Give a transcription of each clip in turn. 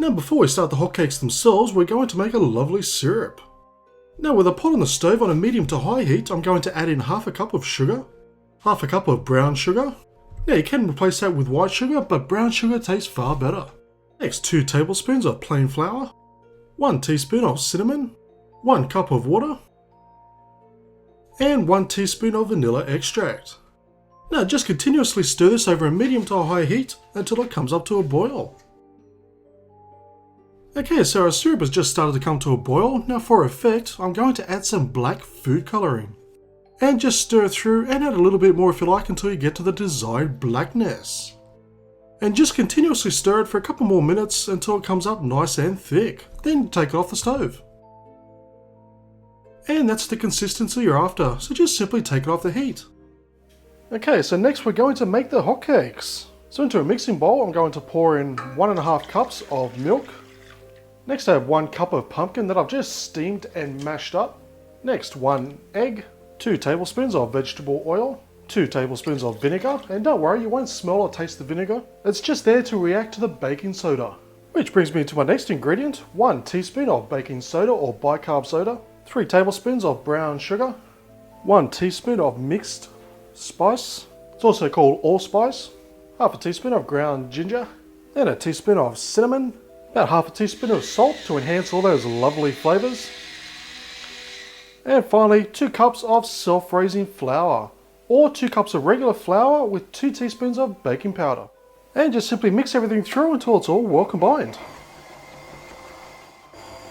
Now before we start the hotcakes themselves, we're going to make a lovely syrup. Now with a pot on the stove on a medium to high heat, I'm going to add in half a cup of sugar, half a cup of brown sugar. Now you can replace that with white sugar, but brown sugar tastes far better. Next 2 tablespoons of plain flour, 1 teaspoon of cinnamon, 1 cup of water, and 1 teaspoon of vanilla extract. Now just continuously stir this over a medium to high heat until it comes up to a boil. Okay, so our syrup has just started to come to a boil. Now for effect, I'm going to add some black food colouring. And just stir through and add a little bit more if you like until you get to the desired blackness. And just continuously stir it for a couple more minutes until it comes up nice and thick. Then take it off the stove. And that's the consistency you're after, so just simply take it off the heat. Okay, so next we're going to make the hotcakes. So into a mixing bowl, I'm going to pour in 1.5 cups of milk. Next I have 1 cup of pumpkin that I've just steamed and mashed up. Next 1 egg, 2 tablespoons of vegetable oil, 2 tablespoons of vinegar, and don't worry, you won't smell or taste the vinegar. It's just there to react to the baking soda. Which brings me to my next ingredient, 1 teaspoon of baking soda or bicarb soda, 3 tablespoons of brown sugar, 1 teaspoon of mixed spice, it's also called allspice, half a teaspoon of ground ginger, then a teaspoon of cinnamon, about half a teaspoon of salt to enhance all those lovely flavours, and finally 2 cups of self-raising flour, or 2 cups of regular flour with 2 teaspoons of baking powder. And just simply mix everything through until it's all well combined.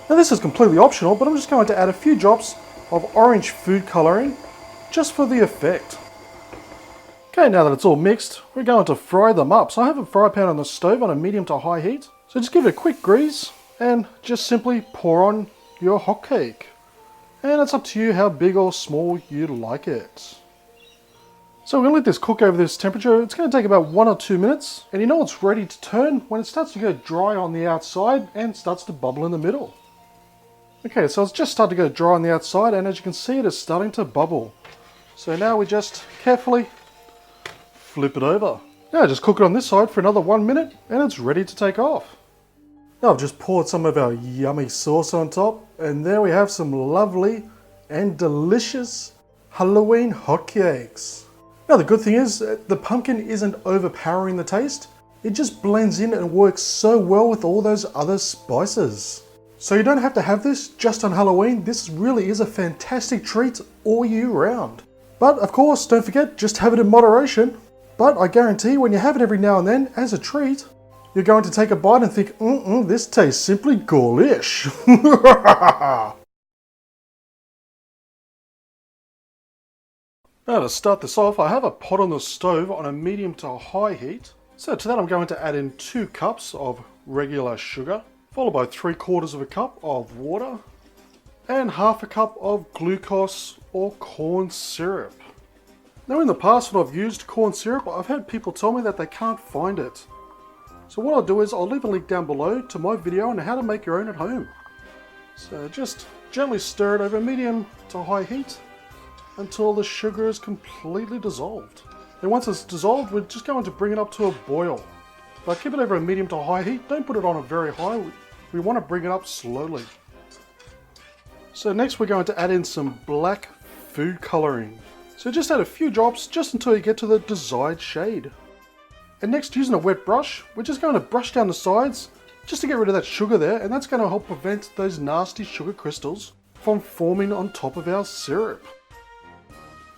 Now this is completely optional, but I'm just going to add a few drops of orange food colouring just for the effect. Okay, now that it's all mixed, we're going to fry them up. So I have a fry pan on the stove on a medium to high heat. So just give it a quick grease and just simply pour on your hotcake. And it's up to you how big or small you like it. So we're going to let this cook over this temperature. It's going to take about 1 or 2 minutes. And you know it's ready to turn when it starts to go dry on the outside and starts to bubble in the middle. Okay, so it's just started to go dry on the outside, and as you can see, it is starting to bubble. So now we just carefully flip it over. Now just cook it on this side for another 1 minute and it's ready to take off. Now I've just poured some of our yummy sauce on top, and there we have some lovely and delicious Halloween hotcakes. Now the good thing is the pumpkin isn't overpowering the taste. It just blends in and works so well with all those other spices. So you don't have to have this just on Halloween. This really is a fantastic treat all year round. But of course, don't forget, just have it in moderation. But I guarantee when you have it every now and then as a treat, you're going to take a bite and think, this tastes simply ghoulish. Now to start this off, I have a pot on the stove on a medium to high heat. So to that I'm going to add in 2 cups of regular sugar, followed by 3/4 cup of water, and half a cup of glucose or corn syrup. Now in the past when I've used corn syrup, I've had people tell me that they can't find it. So what I'll do is I'll leave a link down below to my video on how to make your own at home. So just gently stir it over medium to high heat until the sugar is completely dissolved. Then once it's dissolved, we're just going to bring it up to a boil. But keep it over a medium to high heat, don't put it on a very high, we want to bring it up slowly. So next we're going to add in some black food colouring. So just add a few drops just until you get to the desired shade. And next, using a wet brush, we're just going to brush down the sides just to get rid of that sugar there, and that's going to help prevent those nasty sugar crystals from forming on top of our syrup.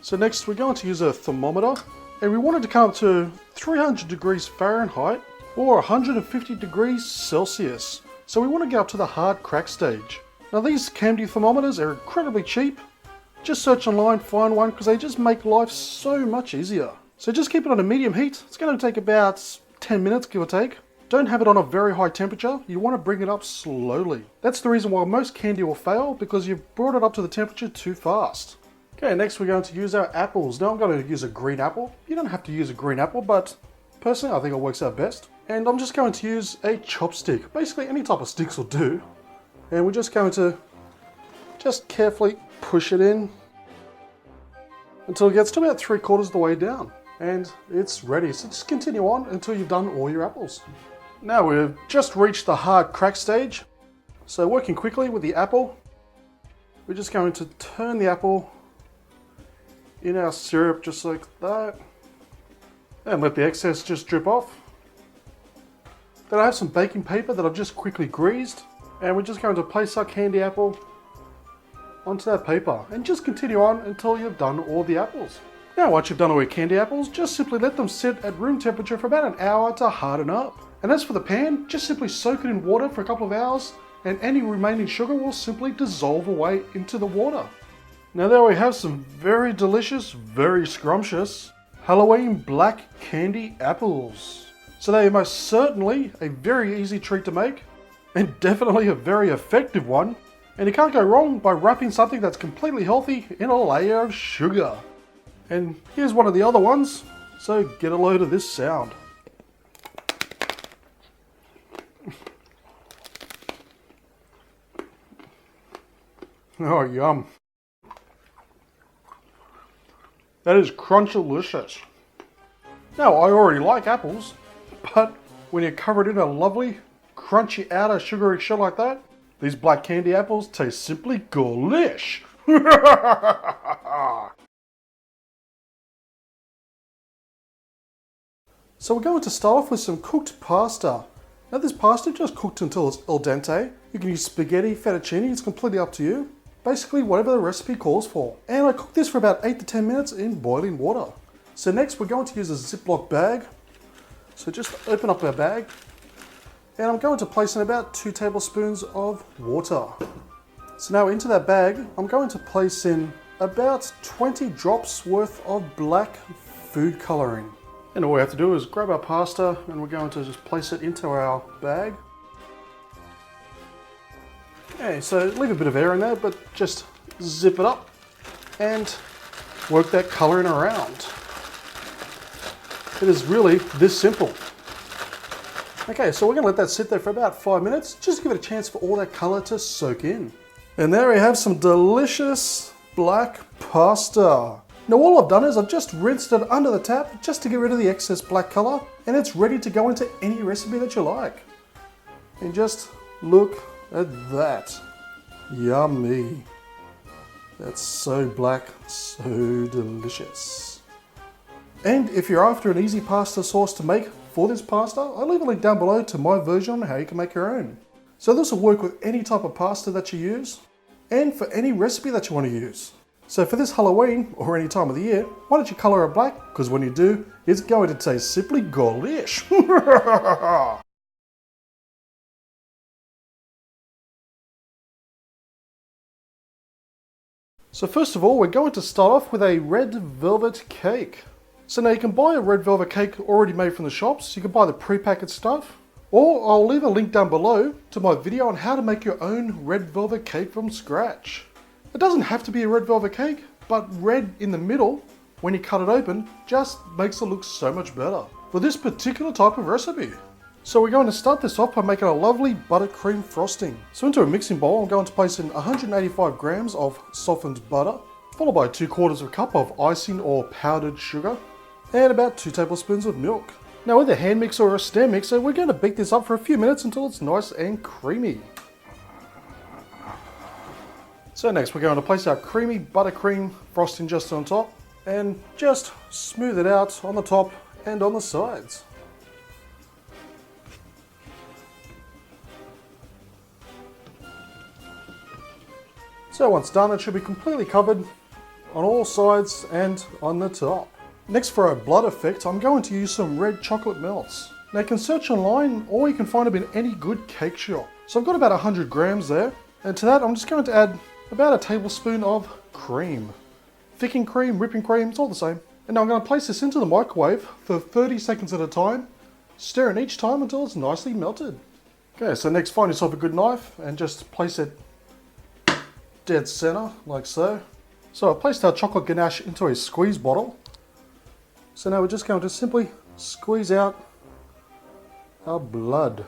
So next we're going to use a thermometer, and we want it to come up to 300 degrees Fahrenheit or 150 degrees Celsius. So we want to get up to the hard crack stage. Now these Camdy thermometers are incredibly cheap. Just search online, find one, because they just make life so much easier. So just keep it on a medium heat. It's going to take about 10 minutes, give or take. Don't have it on a very high temperature. You want to bring it up slowly. That's the reason why most candy will fail, because you've brought it up to the temperature too fast. Okay, next we're going to use our apples. Now I'm going to use a green apple. You don't have to use a green apple, but personally I think it works out best. And I'm just going to use a chopstick. Basically any type of sticks will do. And we're just going to just carefully push it in until it gets to about 3/4 of the way down. And it's ready. So just continue on until you've done all your apples. Now we've just reached the hard crack stage. So working quickly with the apple, we're just going to turn the apple in our syrup just like that. And let the excess just drip off. Then I have some baking paper that I've just quickly greased. And we're just going to place our candy apple onto that paper. And just continue on until you've done all the apples. Now once you've done all your candy apples, just simply let them sit at room temperature for about an hour to harden up. And as for the pan, just simply soak it in water for a couple of hours and any remaining sugar will simply dissolve away into the water. Now there we have some very delicious, very scrumptious Halloween black candy apples. So they are most certainly a very easy treat to make and definitely a very effective one. And you can't go wrong by wrapping something that's completely healthy in a layer of sugar. And here's one of the other ones, so get a load of this sound. Oh, yum. That is crunch-delicious. Now, I already like apples, but when you're covered in a lovely, crunchy outer sugary shell like that, these black candy apples taste simply ghoulish. So we're going to start off with some cooked pasta. Now this pasta just cooked until it's al dente. You can use spaghetti, fettuccine, it's completely up to you. Basically whatever the recipe calls for. And I cooked this for about 8 to 10 minutes in boiling water. So next we're going to use a Ziploc bag. So just open up our bag. And I'm going to place in about 2 tablespoons of water. So now into that bag, I'm going to place in about 20 drops worth of black food coloring. And all we have to do is grab our pasta and we're going to just place it into our bag. Okay, so leave a bit of air in there, but just zip it up and work that colouring around. It is really this simple. Okay, so we're going to let that sit there for about 5 minutes, just to give it a chance for all that colour to soak in. And there we have some delicious black pasta. Now all I've done is I've just rinsed it under the tap just to get rid of the excess black colour, and it's ready to go into any recipe that you like. And just look at that. Yummy. That's so black, so delicious. And if you're after an easy pasta sauce to make for this pasta, I'll leave a link down below to my version on how you can make your own. So this will work with any type of pasta that you use and for any recipe that you want to use. So for this Halloween or any time of the year, why don't you colour it black? Because when you do, it's going to taste simply ghoulish. So first of all, we're going to start off with a red velvet cake. So now you can buy a red velvet cake already made from the shops. You can buy the pre-packaged stuff, or I'll leave a link down below to my video on how to make your own red velvet cake from scratch. It doesn't have to be a red velvet cake, but red in the middle, when you cut it open, just makes it look so much better for this particular type of recipe. So we're going to start this off by making a lovely buttercream frosting. So into a mixing bowl, I'm going to place in 185 grams of softened butter, followed by 2/4 cup of icing or powdered sugar, and about 2 tablespoons of milk. Now with a hand mixer or a stand mixer, we're going to beat this up for a few minutes until it's nice and creamy. So next we're going to place our creamy buttercream frosting just on top and just smooth it out on the top and on the sides. So once done, it should be completely covered on all sides and on the top. Next, for our blood effect, I'm going to use some red chocolate melts. Now you can search online or you can find them in any good cake shop. So I've got about 100 grams there, and to that I'm just going to add about a tablespoon of cream. Thickened cream, whipping cream, it's all the same. And now I'm going to place this into the microwave for 30 seconds at a time, stirring each time until it's nicely melted. Okay, so next find yourself a good knife and just place it dead center, like so. So I've placed our chocolate ganache into a squeeze bottle. So now we're just going to simply squeeze out our blood.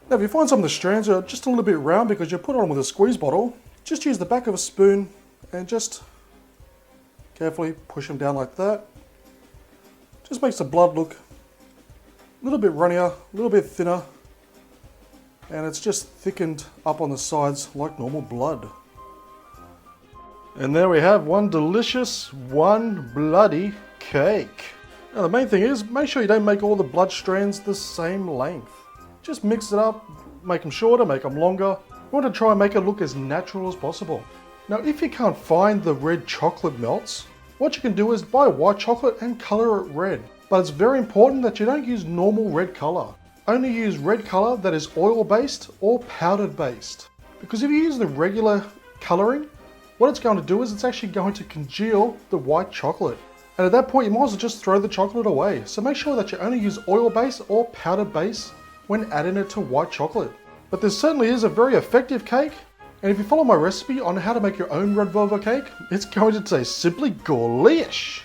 Now if you find some of the strands are just a little bit round because you put it on with a squeeze bottle, just use the back of a spoon and just carefully push them down like that. Just makes the blood look a little bit runnier, a little bit thinner, and it's just thickened up on the sides like normal blood. And there we have one delicious, one bloody cake. Now the main thing is, make sure you don't make all the blood strands the same length. Just mix it up, make them shorter, make them longer. You want to try and make it look as natural as possible. Now if you can't find the red chocolate melts, what you can do is buy white chocolate and colour it red. But it's very important that you don't use normal red colour. Only use red colour that is oil based or powdered based. Because if you use the regular colouring, what it's going to do is it's actually going to congeal the white chocolate. And at that point you might as well just throw the chocolate away. So make sure that you only use oil base or powdered base when adding it to white chocolate. But this certainly is a very effective cake. And if you follow my recipe on how to make your own red velvet cake, it's going to taste simply gorlish.